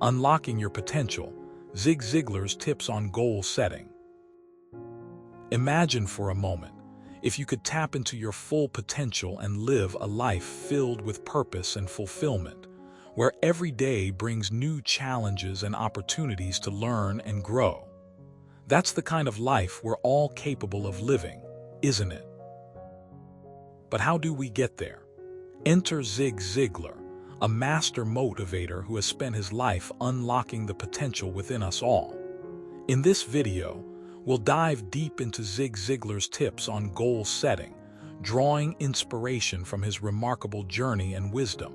Unlocking Your Potential, Zig Ziglar's Tips on Goal Setting. Imagine for a moment, if you could tap into your full potential and live a life filled with purpose and fulfillment, where every day brings new challenges and opportunities to learn and grow. That's the kind of life we're all capable of living, isn't it? But how do we get there? Enter Zig Ziglar, a master motivator who has spent his life unlocking the potential within us all. In this video, we'll dive deep into Zig Ziglar's tips on goal setting, drawing inspiration from his remarkable journey and wisdom.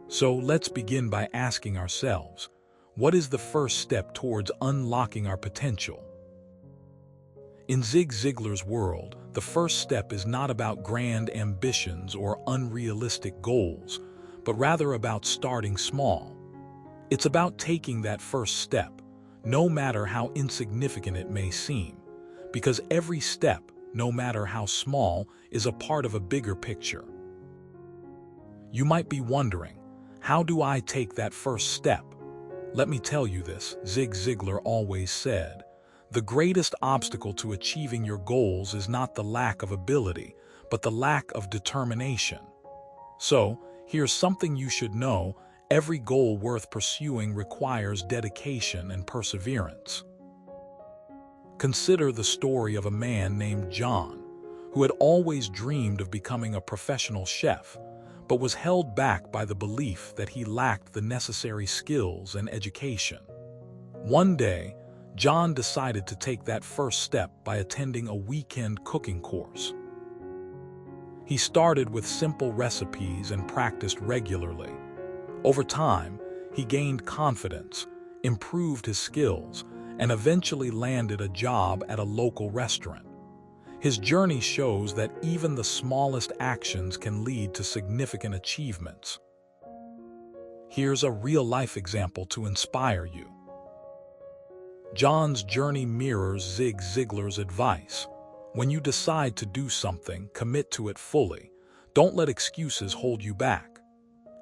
So let's begin by asking ourselves, what is the first step towards unlocking our potential? In Zig Ziglar's world, the first step is not about grand ambitions or unrealistic goals, but rather about starting small. It's about taking that first step, no matter how insignificant it may seem, because every step, no matter how small, is a part of a bigger picture. You might be wondering, how do I take that first step? Let me tell you this, Zig Ziglar always said, the greatest obstacle to achieving your goals is not the lack of ability, but the lack of determination. So, here's something you should know: every goal worth pursuing requires dedication and perseverance. Consider the story of a man named John, who had always dreamed of becoming a professional chef, but was held back by the belief that he lacked the necessary skills and education. One day, John decided to take that first step by attending a weekend cooking course. He started with simple recipes and practiced regularly. Over time, he gained confidence, improved his skills, and eventually landed a job at a local restaurant. His journey shows that even the smallest actions can lead to significant achievements. Here's a real-life example to inspire you. John's journey mirrors Zig Ziglar's advice. When you decide to do something, commit to it fully. Don't let excuses hold you back.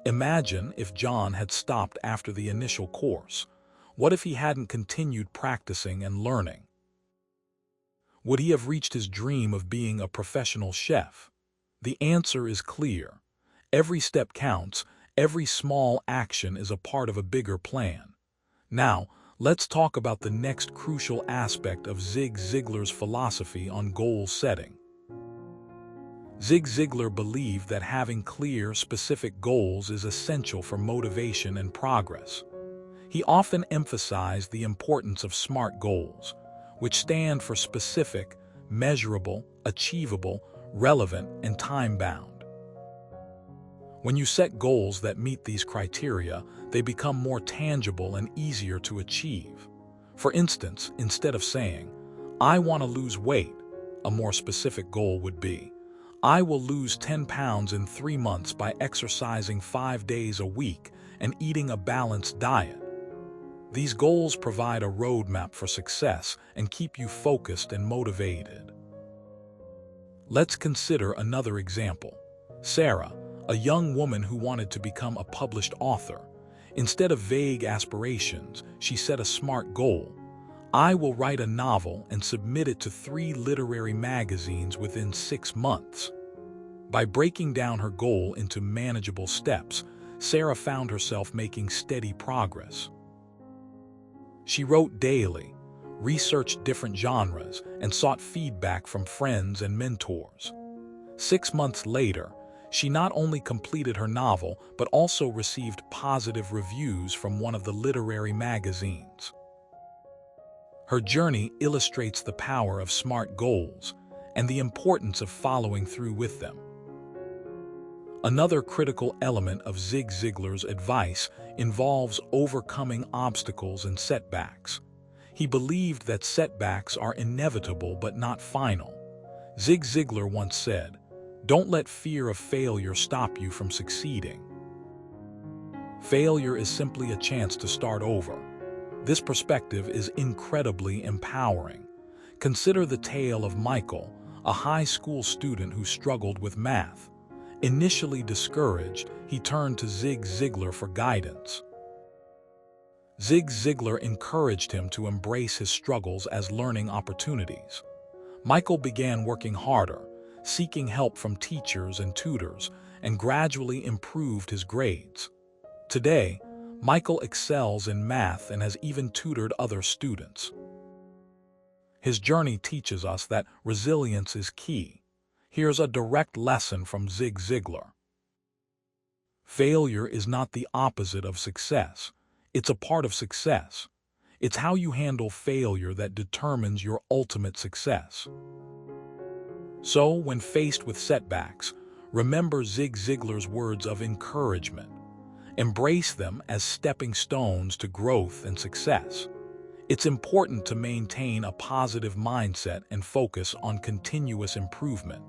Imagine if John had stopped after the initial course. What if he hadn't continued practicing and learning? Would he have reached his dream of being a professional chef? The answer is clear. Every step counts, every small action is a part of a bigger plan. Now, let's talk about the next crucial aspect of Zig Ziglar's philosophy on goal setting. Zig Ziglar believed that having clear, specific goals is essential for motivation and progress. He often emphasized the importance of SMART goals, which stand for specific, measurable, achievable, relevant, and time-bound. When you set goals that meet these criteria, they become more tangible and easier to achieve. For instance, instead of saying, "I want to lose weight," a more specific goal would be, "I will lose 10 pounds in 3 months by exercising 5 days a week and eating a balanced diet." These goals provide a roadmap for success and keep you focused and motivated. Let's consider another example. Sarah, a young woman who wanted to become a published author. Instead of vague aspirations, she set a SMART goal. "I will write a novel and submit it to 3 literary magazines within 6 months." By breaking down her goal into manageable steps, Sarah found herself making steady progress. She wrote daily, researched different genres, and sought feedback from friends and mentors. 6 months later, she not only completed her novel, but also received positive reviews from one of the literary magazines. Her journey illustrates the power of SMART goals and the importance of following through with them. Another critical element of Zig Ziglar's advice involves overcoming obstacles and setbacks. He believed that setbacks are inevitable but not final. Zig Ziglar once said, "Don't let fear of failure stop you from succeeding." Failure is simply a chance to start over. This perspective is incredibly empowering. Consider the tale of Michael, a high school student who struggled with math. Initially discouraged, he turned to Zig Ziglar for guidance. Zig Ziglar encouraged him to embrace his struggles as learning opportunities. Michael began working harder, seeking help from teachers and tutors, and gradually improved his grades. Today, Michael excels in math and has even tutored other students. His journey teaches us that resilience is key. Here's a direct lesson from Zig Ziglar. Failure is not the opposite of success. It's a part of success. It's how you handle failure that determines your ultimate success. So, when faced with setbacks, remember Zig Ziglar's words of encouragement. Embrace them as stepping stones to growth and success. It's important to maintain a positive mindset and focus on continuous improvement.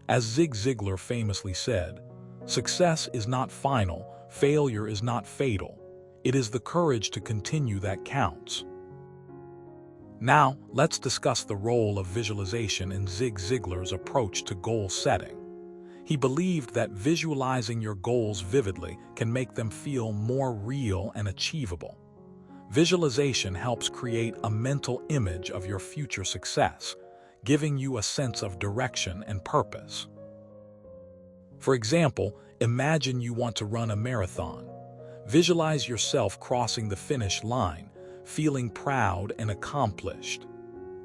As Zig Ziglar famously said, "Success is not final, failure is not fatal. It is the courage to continue that counts." Now, let's discuss the role of visualization in Zig Ziglar's approach to goal setting. He believed that visualizing your goals vividly can make them feel more real and achievable. Visualization helps create a mental image of your future success, giving you a sense of direction and purpose. For example, imagine you want to run a marathon. Visualize yourself crossing the finish line, feeling proud and accomplished.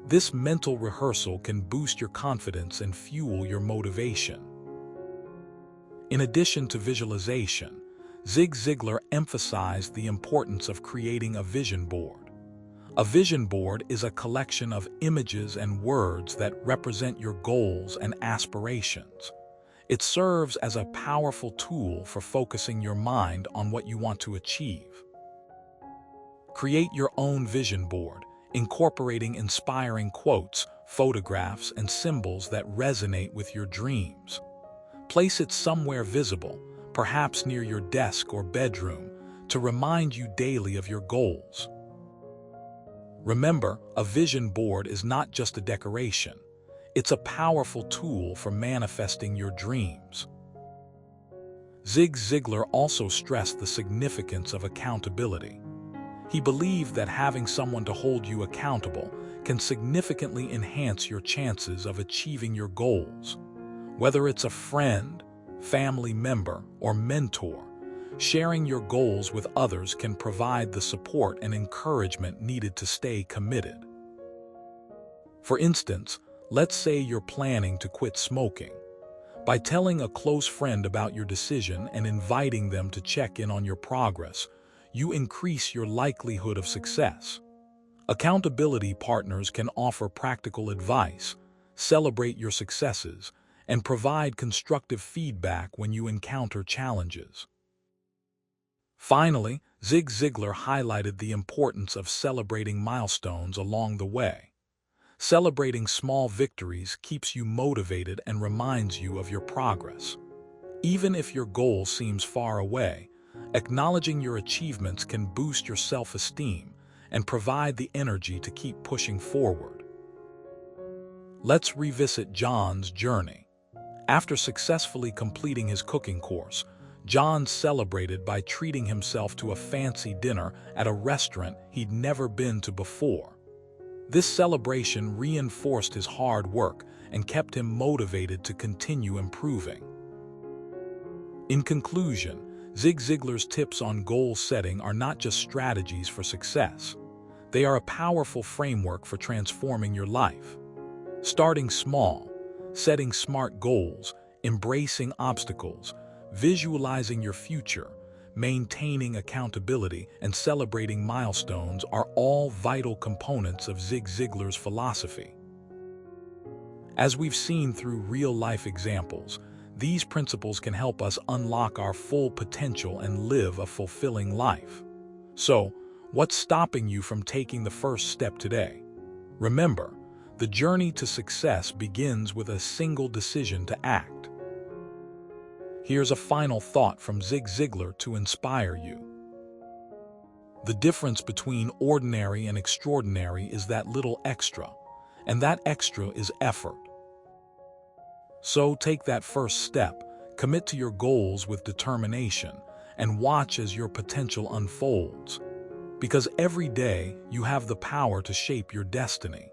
This mental rehearsal can boost your confidence and fuel your motivation. In addition to visualization, Zig Ziglar emphasized the importance of creating a vision board. A vision board is a collection of images and words that represent your goals and aspirations. It serves as a powerful tool for focusing your mind on what you want to achieve. Create your own vision board, incorporating inspiring quotes, photographs, and symbols that resonate with your dreams. Place it somewhere visible, perhaps near your desk or bedroom, to remind you daily of your goals. Remember, a vision board is not just a decoration. It's a powerful tool for manifesting your dreams. Zig Ziglar also stressed the significance of accountability. He believed that having someone to hold you accountable can significantly enhance your chances of achieving your goals. Whether it's a friend, family member, or mentor, sharing your goals with others can provide the support and encouragement needed to stay committed. For instance, let's say you're planning to quit smoking. By telling a close friend about your decision and inviting them to check in on your progress, you increase your likelihood of success. Accountability partners can offer practical advice, celebrate your successes, and provide constructive feedback when you encounter challenges. Finally, Zig Ziglar highlighted the importance of celebrating milestones along the way. Celebrating small victories keeps you motivated and reminds you of your progress. Even if your goal seems far away, acknowledging your achievements can boost your self-esteem and provide the energy to keep pushing forward. Let's revisit John's journey. After successfully completing his cooking course, John celebrated by treating himself to a fancy dinner at a restaurant he'd never been to before. This celebration reinforced his hard work and kept him motivated to continue improving. In conclusion, Zig Ziglar's tips on goal setting are not just strategies for success. They are a powerful framework for transforming your life. Starting small, setting smart goals, embracing obstacles, visualizing your future, maintaining accountability, and celebrating milestones are all vital components of Zig Ziglar's philosophy. As we've seen through real-life examples, these principles can help us unlock our full potential and live a fulfilling life. So, what's stopping you from taking the first step today? Remember, the journey to success begins with a single decision to act. Here's a final thought from Zig Ziglar to inspire you. The difference between ordinary and extraordinary is that little extra, and that extra is effort. So take that first step, commit to your goals with determination, and watch as your potential unfolds. Because every day you have the power to shape your destiny.